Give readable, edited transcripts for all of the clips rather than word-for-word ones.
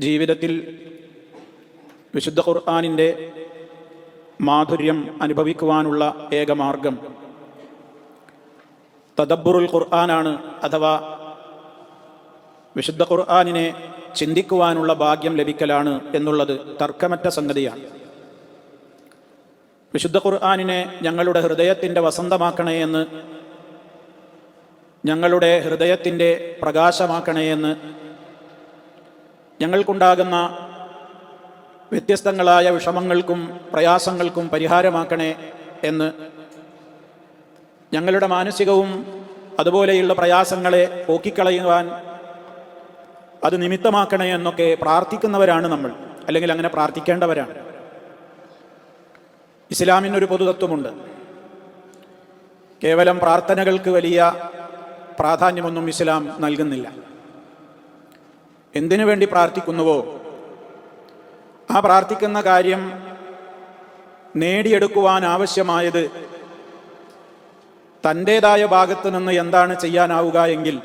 ജീവിതത്തിൽ വിശുദ്ധ ഖുർആനിൻ്റെ മാധുര്യം അനുഭവിക്കുവാനുള്ള ഏക മാർഗം തദബ്ബുറുൽ ഖുർആനാണ്. അഥവാ വിശുദ്ധ ഖുർആനിനെ ചിന്തിക്കുവാനുള്ള ഭാഗ്യം ലഭിക്കലാണ് എന്നുള്ളത് തർക്കമറ്റ സംഗതിയാണ്. വിശുദ്ധ ഖുർആനിനെ ഞങ്ങളുടെ ഹൃദയത്തിൻ്റെ വസന്തമാക്കണേ എന്ന്, ഞങ്ങളുടെ ഹൃദയത്തിൻ്റെ പ്രകാശമാക്കണേ എന്ന്, ഞങ്ങൾക്കുണ്ടാകുന്ന വ്യത്യസ്തങ്ങളായ വിഷമങ്ങൾക്കും പ്രയാസങ്ങൾക്കും പരിഹാരമാക്കണേ എന്ന്, ഞങ്ങളുടെ മാനസികവും അതുപോലെയുള്ള പ്രയാസങ്ങളെ പോക്കിക്കളയുവാൻ അത് നിമിത്തമാക്കണേ എന്നൊക്കെ പ്രാർത്ഥിക്കുന്നവരാണ് നമ്മൾ, അല്ലെങ്കിൽ അങ്ങനെ പ്രാർത്ഥിക്കേണ്ടവരാണ്. ഇസ്ലാമിനൊരു പൊതുതത്വമുണ്ട്. കേവലം പ്രാർത്ഥനകൾക്ക് വലിയ പ്രാധാന്യമൊന്നും ഇസ്ലാം നൽകുന്നില്ല. എന്തിനു വേണ്ടി പ്രാർത്ഥിക്കുന്നുവോ ആ പ്രാർത്ഥിക്കുന്ന കാര്യം നേടിയെടുക്കുവാൻ ആവശ്യമായത് തൻ്റേതായ ഭാഗത്തു നിന്ന് എന്താണ് ചെയ്യാനാവുക എങ്കിൽ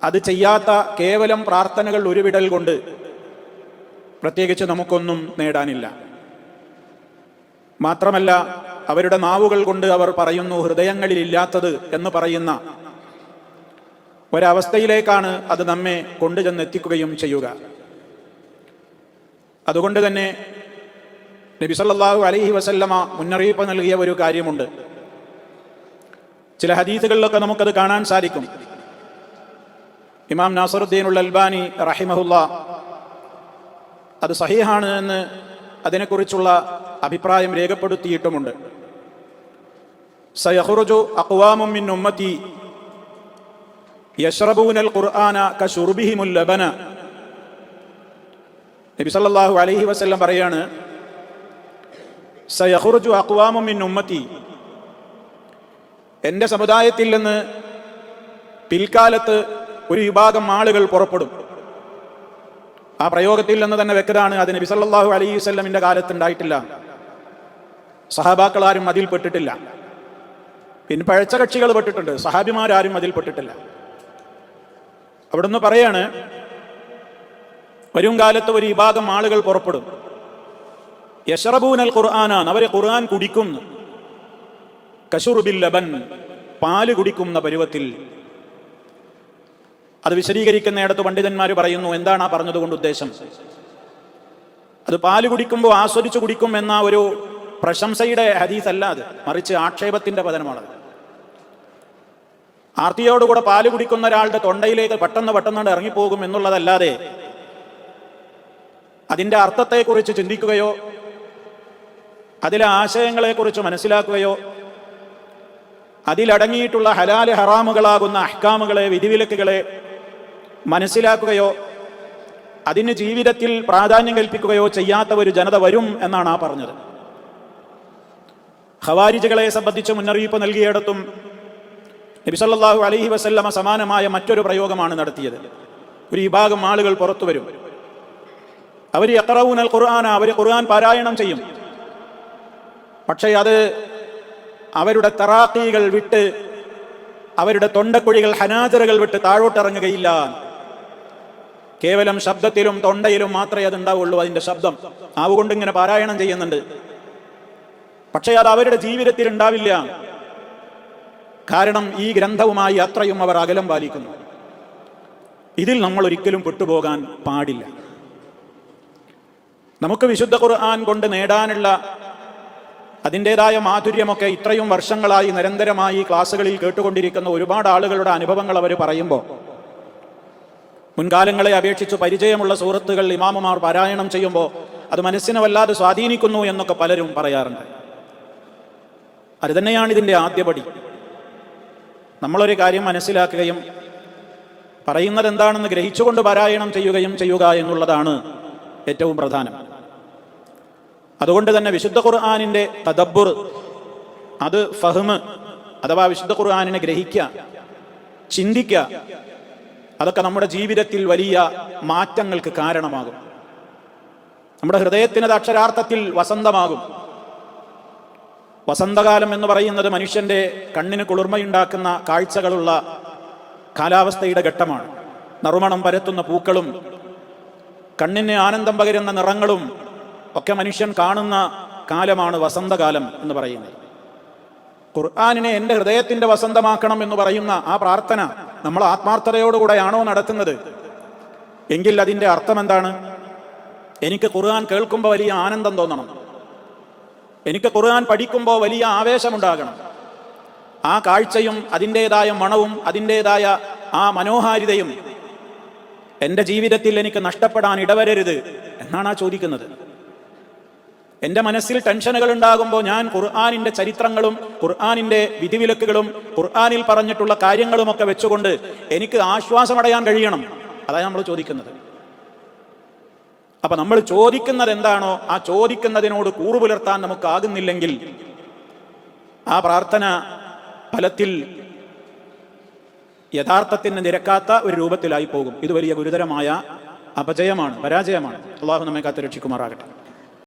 അത് ചെയ്യാത്ത കേവലം പ്രാർത്ഥനകൾ ഉരുവിടൽ കൊണ്ട് പ്രത്യേകിച്ച് നമുക്കൊന്നും നേടാനില്ല. മാത്രമല്ല, അവരുടെ നാവുകൾ കൊണ്ട് അവർ പറയുന്നു ഹൃദയങ്ങളിലില്ലാത്തത് എന്ന് പറയുന്ന ഒരവസ്ഥയിലേക്കാണ് അത് നമ്മെ കൊണ്ടുചെന്നെത്തിക്കുകയും ചെയ്യുക. അതുകൊണ്ട് തന്നെ നബി സല്ലല്ലാഹു അലൈഹി വസല്ലമ മുന്നറിയിപ്പ് നൽകിയ ഒരു കാര്യമുണ്ട്. ചില ഹദീസുകളിലൊക്കെ നമുക്കത് കാണാൻ സാധിക്കും. ഇമാം നാസറുദ്ദീനുൽ അൽബാനി റഹിമഹുല്ലാ അത് സഹീഹാണ് എന്ന് അതിനെക്കുറിച്ചുള്ള അഭിപ്രായം രേഖപ്പെടുത്തിയിട്ടുമുണ്ട്. സയഖ്റുജു അഖ്വാമും മിൻ ഉമ്മത്തി യശ്റബൂനൽ ഖുർആന കശുർബിഹിമുൽ ലബന. നബി സല്ലല്ലാഹു അലൈഹി വസല്ലം പറയാണ്, സയഖ്റുജു അഖ്വാമും മിൻ ഉമ്മത്തി, എൻ്റെ സമുദായത്തിൽ നിന്ന് പിൽക്കാലത്ത് ഒരു വിഭാഗം ആളുകൾ പുറപ്പെടും. ആ പ്രയോഗത്തിൽ നിന്ന് തന്നെ വ്യക്തമാണ് അത് നബി സല്ലല്ലാഹു അലൈഹി വസല്ലമിൻ്റെ കാലത്തുണ്ടായിട്ടില്ല. സഹാബാക്കളാരും അതിൽ പെട്ടിട്ടില്ല. പിന്നെ പഴച്ച കക്ഷികൾ പെട്ടിട്ടുണ്ട്, സഹാബിമാരാരും അതിൽ പെട്ടിട്ടില്ല. അവിടുന്ന് പറയാണ്, വരും കാലത്ത് ഒരു വിഭാഗം ആളുകൾ പുറപ്പെടും. യശ്റബൂനൽ ഖുർആനാണ്, അവരെ ഖുർആൻ കുടിക്കും. കശുർബിൽ ലബൻ, പാല് കുടിക്കുന്ന പരുവത്തിൽ. അത് വിശദീകരിക്കുന്നിടത്ത് പണ്ഡിതന്മാർ പറയുന്നു, എന്താണ് ആ പറഞ്ഞതുകൊണ്ട് ഉദ്ദേശം? അത് പാല് കുടിക്കുമ്പോൾ ആസ്വദിച്ചു കുടിക്കും എന്ന ഒരു പ്രശംസയുടെ ഹദീസ് അല്ല അത്, മറിച്ച് ആക്ഷേപത്തിന്റെ പതനമാണത്. ആർത്തിയോടുകൂടെ പാല് കുടിക്കുന്ന ഒരാളുടെ തൊണ്ടയിലേക്ക് പെട്ടെന്ന് ഇറങ്ങിപ്പോകും എന്നുള്ളതല്ലാതെ അതിൻ്റെ അർത്ഥത്തെക്കുറിച്ച് ചിന്തിക്കുകയോ അതിലെ ആശയങ്ങളെക്കുറിച്ച് മനസ്സിലാക്കുകയോ അതിലടങ്ങിയിട്ടുള്ള ഹലാല് ഹറാമുകളാകുന്ന അഹ്കാമുകളെ, വിധിവിലക്കുകളെ മനസ്സിലാക്കുകയോ അതിന് ജീവിതത്തിൽ പ്രാധാന്യം കൽപ്പിക്കുകയോ ചെയ്യാത്ത ഒരു ജനത വരും എന്നാണ് ആ പറഞ്ഞത്. ഖവാരിജുകളെ സംബന്ധിച്ച് മുന്നറിയിപ്പ് നൽകിയിടത്തും നബി സല്ലല്ലാഹു അലൈഹി വസല്ലമ സമാനമായ മറ്റൊരു പ്രയോഗമാണ് നടത്തിയത്. ഒരു വിഭാഗം ആളുകൾ പുറത്തു വരും. അവർ യഖറഊനൽ ഖുർആന, അവർ ഖുർആൻ പാരായണം ചെയ്യും. പക്ഷേ അത് അവരുടെ തറാഖീകൾ വിട്ട്, അവരുടെ തൊണ്ടക്കുഴികൾ, ഹനാജറുകൾ വിട്ട് താഴോട്ടിറങ്ങുകയില്ല. കേവലം ശബ്ദത്തിലും തൊണ്ടയിലും മാത്രമേ അതുണ്ടാവുള്ളൂ. അതിൻ്റെ ശബ്ദം ആവുകൊണ്ട് ഇങ്ങനെ പാരായണം ചെയ്യുന്നുണ്ട്. പക്ഷേ അത് അവരുടെ ജീവിതത്തിൽ ഉണ്ടാവില്ല. കാരണം ഈ ഗ്രന്ഥവുമായി അത്രയും അവർ അകലം പാലിക്കുന്നു. ഇതിൽ നമ്മൾ ഒരിക്കലും പെട്ടുപോകാൻ പാടില്ല. നമുക്ക് വിശുദ്ധ ഖുർആൻ കൊണ്ട് നേടാനുള്ള അതിൻ്റെതായ മാധുര്യമൊക്കെ ഇത്രയും വർഷങ്ങളായി നിരന്തരമായി ക്ലാസ്സുകളിൽ കേട്ടുകൊണ്ടിരിക്കുന്ന ഒരുപാട് ആളുകളുടെ അനുഭവങ്ങൾ അവർ പറയുമ്പോൾ മുൻകാലങ്ങളെ അപേക്ഷിച്ച് പരിചയമുള്ള സൂറത്തുകൾ ഇമാമുമാർ പാരായണം ചെയ്യുമ്പോൾ അത് മനസ്സിനെ വല്ലാതെ സ്വാധീനിക്കുന്നു എന്നൊക്കെ പലരും പറയാറുണ്ട്. അത് തന്നെയാണ് ഇതിൻ്റെ ആദ്യപടി. നമ്മളൊരു കാര്യം മനസ്സിലാക്കുകയും പറയുന്നത് എന്താണെന്ന് ഗ്രഹിച്ചുകൊണ്ട് പാരായണം ചെയ്യുക എന്നുള്ളതാണ് ഏറ്റവും പ്രധാനം. അതുകൊണ്ട് തന്നെ വിശുദ്ധ ഖുർആനിൻ്റെ തദബ്ബുർ, അത് ഫഹ്മ് അഥവാ വിശുദ്ധ ഖുർആനിനെ ഗ്രഹിക്കുക, ചിന്തിക്കുക, അതൊക്കെ നമ്മുടെ ജീവിതത്തിൽ വലിയ മാറ്റങ്ങൾക്ക് കാരണമാകും. നമ്മുടെ ഹൃദയത്തിനത് അക്ഷരാർത്ഥത്തിൽ വസന്തമാകും. വസന്തകാലം എന്ന് പറയുന്നത് മനുഷ്യൻ്റെ കണ്ണിന് കുളിർമയുണ്ടാക്കുന്ന കാഴ്ചകളുള്ള കാലാവസ്ഥയുടെ ഘട്ടമാണ്. നറുമണം പരത്തുന്ന പൂക്കളും കണ്ണിന് ആനന്ദം പകരുന്ന നിറങ്ങളും ഒക്കെ മനുഷ്യൻ കാണുന്ന കാലമാണ് വസന്തകാലം എന്ന് പറയുന്നത്. ഖുർആനിനെ എൻ്റെ ഹൃദയത്തിൻ്റെ വസന്തമാക്കണം എന്ന് പറയുന്ന ആ പ്രാർത്ഥന നമ്മൾ ആത്മാർത്ഥതയോടുകൂടെയാണോ നടത്തുന്നത്? എങ്കിൽ അതിൻ്റെ അർത്ഥം എന്താണ്? എനിക്ക് ഖുർആൻ കേൾക്കുമ്പോൾ വലിയ ആനന്ദം തോന്നണം, എനിക്ക് ഖുർആൻ പഠിക്കുമ്പോൾ വലിയ ആവേശമുണ്ടാകണം, ആ കാഴ്ചയും അതിൻ്റെതായ മണവും അതിൻ്റെതായ ആ മനോഹാരിതയും എൻ്റെ ജീവിതത്തിൽ എനിക്ക് നഷ്ടപ്പെടാൻ ഇടവരരുത് എന്നാണ് ആ ചോദിക്കുന്നത്. എൻ്റെ മനസ്സിൽ ടെൻഷനുകൾ ഉണ്ടാകുമ്പോൾ ഞാൻ ഖുർആനിൻ്റെ ചരിത്രങ്ങളും ഖുർആനിൻ്റെ വിധിവിലക്കുകളും ഖുർആനിൽ പറഞ്ഞിട്ടുള്ള കാര്യങ്ങളുമൊക്കെ വെച്ചുകൊണ്ട് എനിക്ക് ആശ്വാസമടയാൻ കഴിയണം. അതാണ് നമ്മൾ ചോദിക്കുന്നത്. അപ്പൊ നമ്മൾ ചോദിക്കുന്നത് എന്താണോ ആ ചോദിക്കുന്നതിനോട് കൂറുപുലർത്താൻ നമുക്കാകുന്നില്ലെങ്കിൽ ആ പ്രാർത്ഥന ഫലത്തിൽ യഥാർത്ഥത്തിന് നിരക്കാത്ത ഒരു രൂപത്തിലായി പോകും. ഇത് വലിയ ഗുരുതരമായ അപജയമാണ്, പരാജയമാണ്. അള്ളാഹു നമ്മെ കാത്ത് രക്ഷിക്കുമാറാകട്ടെ.